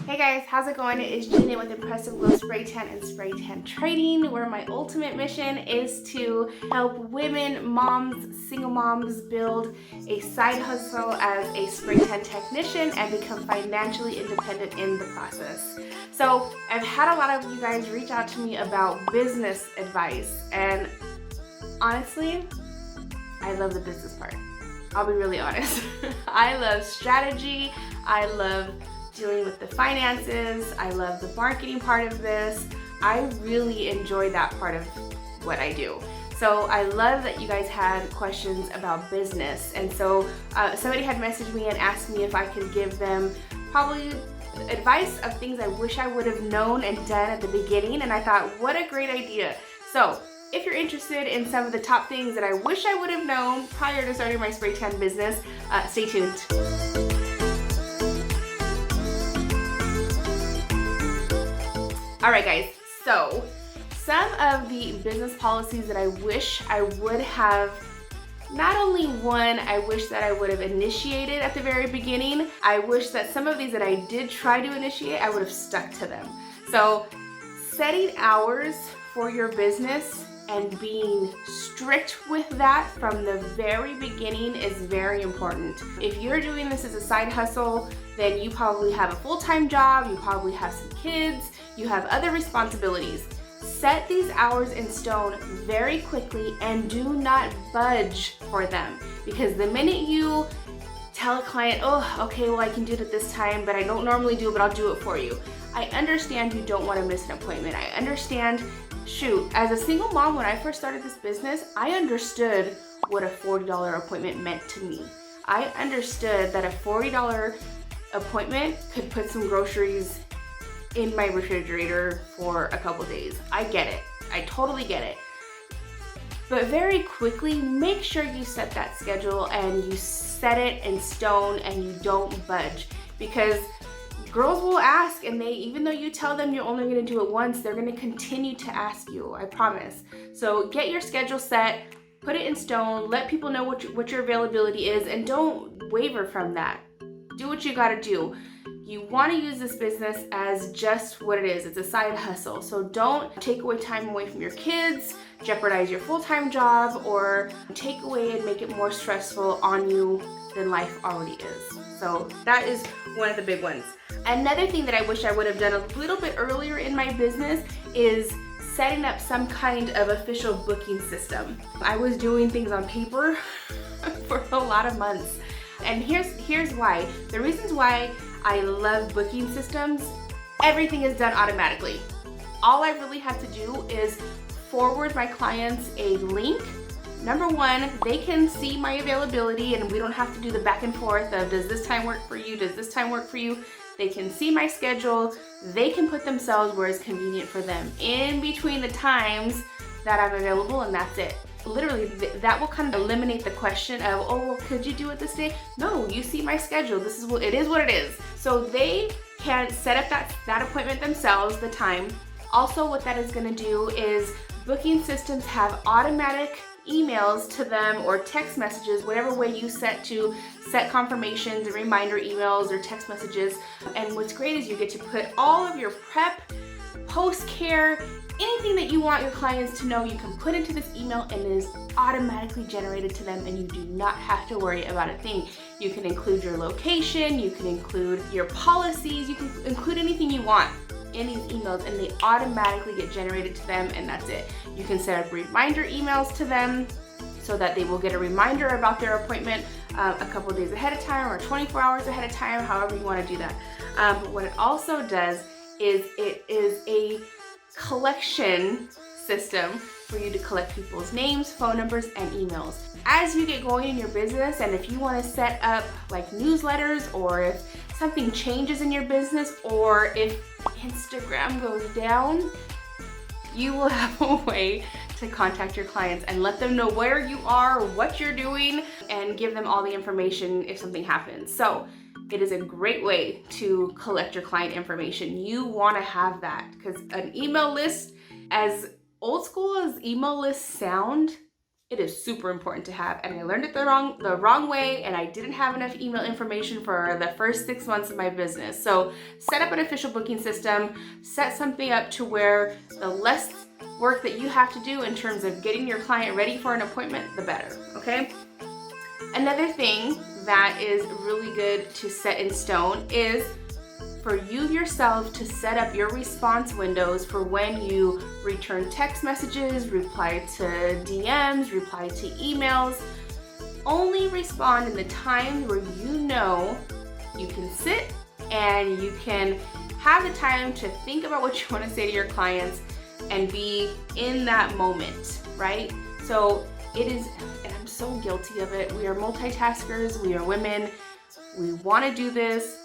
Hey guys, how's it going? It is Gina with Impressive Glow Spray Tan and Spray Tan Trading, where my ultimate mission is to help women, moms, single moms build a side hustle as a spray tan technician and become financially independent in the process. So I've had a lot of you guys reach out to me about business advice, and honestly, I love the business part. I'll be really honest. I love strategy. I love dealing with the finances. I love the marketing part of this. I really enjoy that part of what I do. So I love that you guys had questions about business. And so somebody had messaged me and asked me if I could give them probably advice of things I wish I would have known and done at the beginning. And I thought, what a great idea. So if you're interested in some of the top things that I wish I would have known prior to starting my spray tan business, stay tuned. All right, guys, so some of the business policies that I wish I would have, not only one, I wish that I would have initiated at the very beginning. I wish that some of these that I did try to initiate, I would have stuck to them. So setting hours for your business and being strict with that from the very beginning is very important. If you're doing this as a side hustle, then you probably have a full-time job, you probably have some kids, you have other responsibilities. Set these hours in stone very quickly and do not budge for them. Because the minute you tell a client, oh, okay, well, I can do it at this time, but I don't normally do it, but I'll do it for you. I understand you don't want to miss an appointment. I understand, shoot, as a single mom, when I first started this business, I understood what a $40 appointment meant to me. I understood that a $40 appointment could put some groceries in my refrigerator for a couple days. I get it. I totally get it. But very quickly, make sure you set that schedule and you set it in stone and you don't budge, because girls will ask, and they, even though you tell them you're only going to do it once, they're going to continue to ask you, I promise. So get your schedule set, put it in stone, let people know what your availability is, and don't waver from that. Do what you got to do. You want to use this business as just what it is. It's a side hustle. So don't take time away from your kids, jeopardize your full-time job, or take away and make it more stressful on you than life already is. So that is one of the big ones. Another thing that I wish I would have done a little bit earlier in my business is setting up some kind of official booking system. I was doing things on paper for a lot of months. And here's why. The reasons why I love booking systems, everything is done automatically. All I really have to do is forward my clients a link. Number one, they can see my availability and we don't have to do the back and forth of, does this time work for you? Does this time work for you? They can see my schedule. They can put themselves where it's convenient for them in between the times that I'm available, and that's it. Literally, that will kind of eliminate the question of, oh, well, could you do it this day? No, you see my schedule. This is what it is. So they can set up that appointment themselves, the time. Also, what that is going to do is booking systems have automatic emails to them or text messages, whatever way you set confirmations and reminder emails or text messages. And what's great is you get to put all of your prep, post-care, anything that you want your clients to know, you can put into this email and it is automatically generated to them, and you do not have to worry about a thing. You can include your location, you can include your policies, you can include anything you want in these emails, and they automatically get generated to them, and that's it. You can set up reminder emails to them so that they will get a reminder about their appointment a couple days ahead of time or 24 hours ahead of time, however you want to do that. But what it also does is it is a collection system for you to collect people's names, phone numbers, and emails. As you get going in your business, and if you want to set up like newsletters, or if something changes in your business, or if Instagram goes down, you will have a way to contact your clients and let them know where you are, what you're doing, and give them all the information if something happens. So it is a great way to collect your client information. You want to have that, because an email list, as old school as email lists sound, It is super important to have, and I learned it the wrong way, and I didn't have enough email information for the first 6 months of my business. So set up an official booking system, set something up to where the less work that you have to do in terms of getting your client ready for an appointment, the better, okay? Another thing that is really good to set in stone is for you yourself to set up your response windows for when you return text messages, reply to DMs, reply to emails. Only respond in the time where you know you can sit and you can have the time to think about what you want to say to your clients and be in that moment, right? So it is, and I'm so guilty of it. We are multitaskers, we are women. We want to do this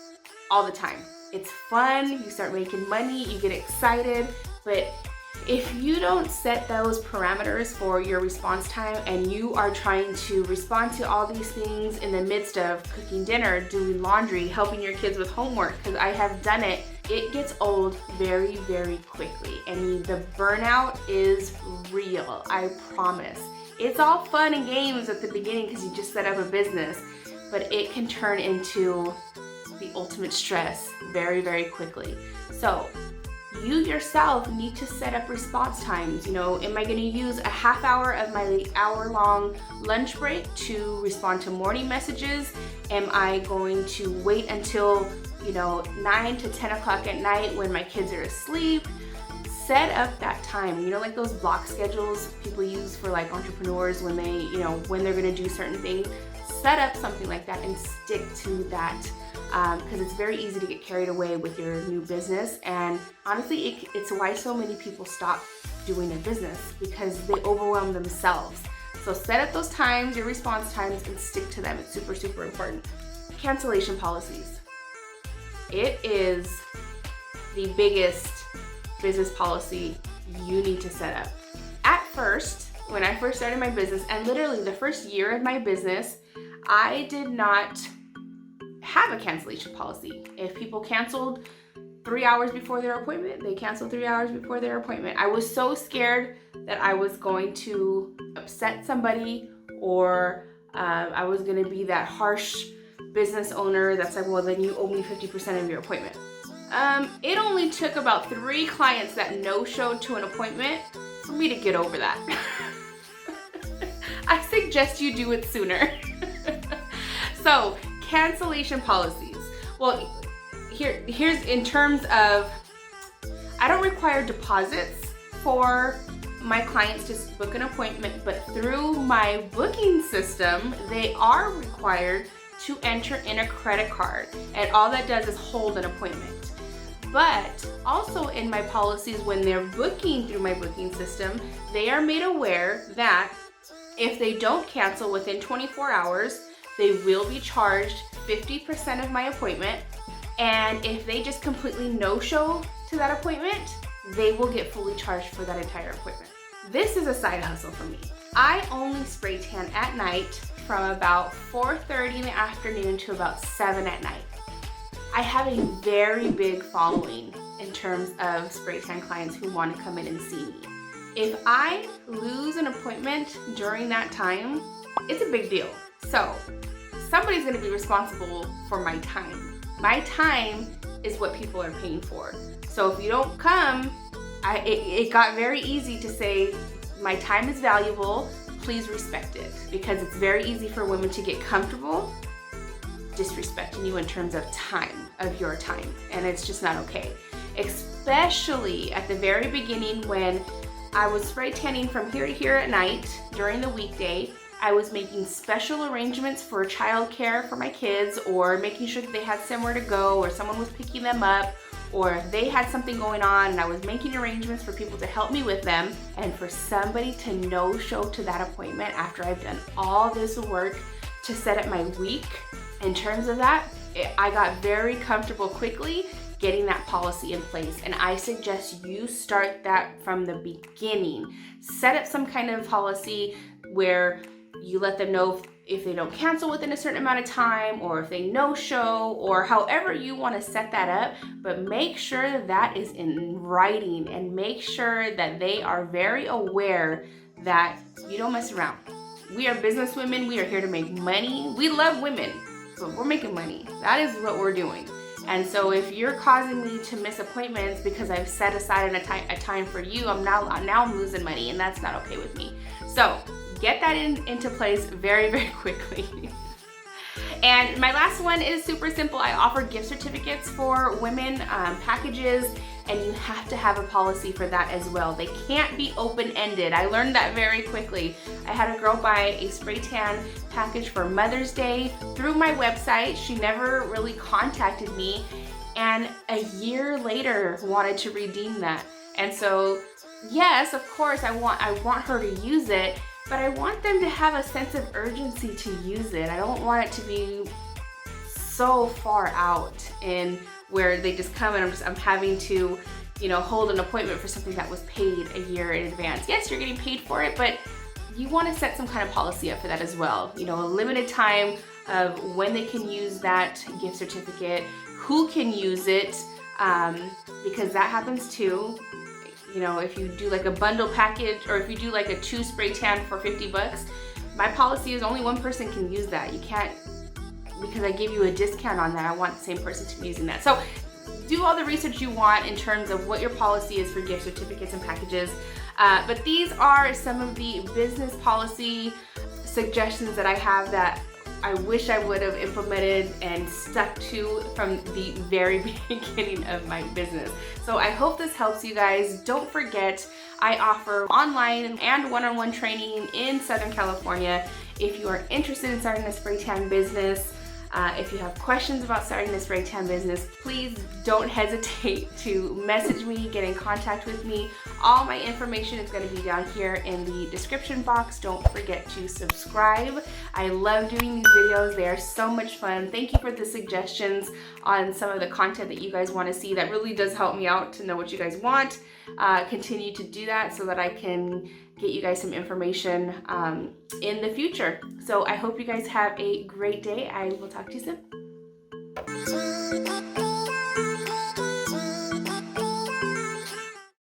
all the time. It's fun, you start making money, you get excited, but if you don't set those parameters for your response time and you are trying to respond to all these things in the midst of cooking dinner, doing laundry, helping your kids with homework, because I have done it, it gets old very, very quickly, and the burnout is real, I promise. It's all fun and games at the beginning because you just set up a business, but it can turn into the ultimate stress very, very quickly. So you yourself need to set up response times. You know, am I going to use a half hour of my hour-long lunch break to respond to morning messages? Am I going to wait until, 9 to 10 o'clock at night when my kids are asleep? Set up that time, like those block schedules people use for like entrepreneurs when they, when they're going to do certain things. Set up something like that and stick to that. Because it's very easy to get carried away with your new business, and honestly it's why so many people stop doing their business, because they overwhelm themselves. So set up those times, your response times, and stick to them. It's super, super important. Cancellation policies. It is the biggest business policy you need to set up. At first, when I first started my business, and literally the first year of my business, I did not have a cancellation policy. If people canceled 3 hours before their appointment, they canceled 3 hours before their appointment. I was so scared that I was going to upset somebody, or I was going to be that harsh business owner that's like, well, then you owe me 50% of your appointment. It only took about 3 clients that no-showed to an appointment for me to get over that. I suggest you do it sooner. So, cancellation policies. Well, here's in terms of, I don't require deposits for my clients to book an appointment, but through my booking system, they are required to enter in a credit card, and all that does is hold an appointment. But also in my policies, when they're booking through my booking system, they are made aware that if they don't cancel within 24 hours, they will be charged 50% of my appointment, and if they just completely no-show to that appointment, they will get fully charged for that entire appointment. This is a side hustle for me. I only spray tan at night from about 4:30 in the afternoon to about 7 at night. I have a very big following in terms of spray tan clients who want to come in and see me. If I lose an appointment during that time, it's a big deal. So somebody's going to be responsible for my time. My time is what people are paying for. So if you don't come, it got very easy to say, my time is valuable, please respect it. Because it's very easy for women to get comfortable disrespecting you in terms of time, of your time. And it's just not okay. Especially at the very beginning when I was spray tanning from here to here at night during the weekday. I was making special arrangements for childcare for my kids, or making sure that they had somewhere to go, or someone was picking them up, or if they had something going on, and I was making arrangements for people to help me with them. And for somebody to no-show to that appointment after I've done all this work to set up my week, in terms of that, I got very comfortable quickly getting that policy in place. And I suggest you start that from the beginning. Set up some kind of policy where you let them know if they don't cancel within a certain amount of time, or if they no-show, or however you want to set that up, but make sure that is in writing, and make sure that they are very aware that you don't mess around. We are business women. We are here to make money. We love women, but we're making money. That is what we're doing. And so if you're causing me to miss appointments because I've set aside a time for you, now I'm losing money, and that's not okay with me. So get that into place very, very quickly. And my last one is super simple. I offer gift certificates for women, packages, and you have to have a policy for that as well. They can't be open-ended. I learned that very quickly. I had a girl buy a spray tan package for Mother's Day through my website. She never really contacted me, and a year later wanted to redeem that. And so, yes, of course, I want her to use it, but I want them to have a sense of urgency to use it. I don't want it to be so far out in where they just come and I'm having to, hold an appointment for something that was paid a year in advance. Yes, you're getting paid for it, but you want to set some kind of policy up for that as well. A limited time of when they can use that gift certificate, who can use it, because that happens too. If you do like a bundle package, or if you do like a 2 spray tan for $50, my policy is only one person can use that. You can't, because I give you a discount on that. I want the same person to be using that. So do all the research you want in terms of what your policy is for gift certificates and packages. But these are some of the business policy suggestions that I have that I wish I would have implemented and stuck to from the very beginning of my business. So I hope this helps you guys. Don't forget, I offer online and one-on-one training in Southern California. If you are interested in starting a spray tan business, if you have questions about starting a spray tan business, please don't hesitate to message me, get in contact with me. All my information is going to be down here in the description box. Don't forget to subscribe. I love doing these videos. They are so much fun. Thank you for the suggestions on some of the content that you guys want to see. That really does help me out to know what you guys want. Continue to do that so that I can get you guys some information in the future. So I hope you guys have a great day. I will talk to you soon.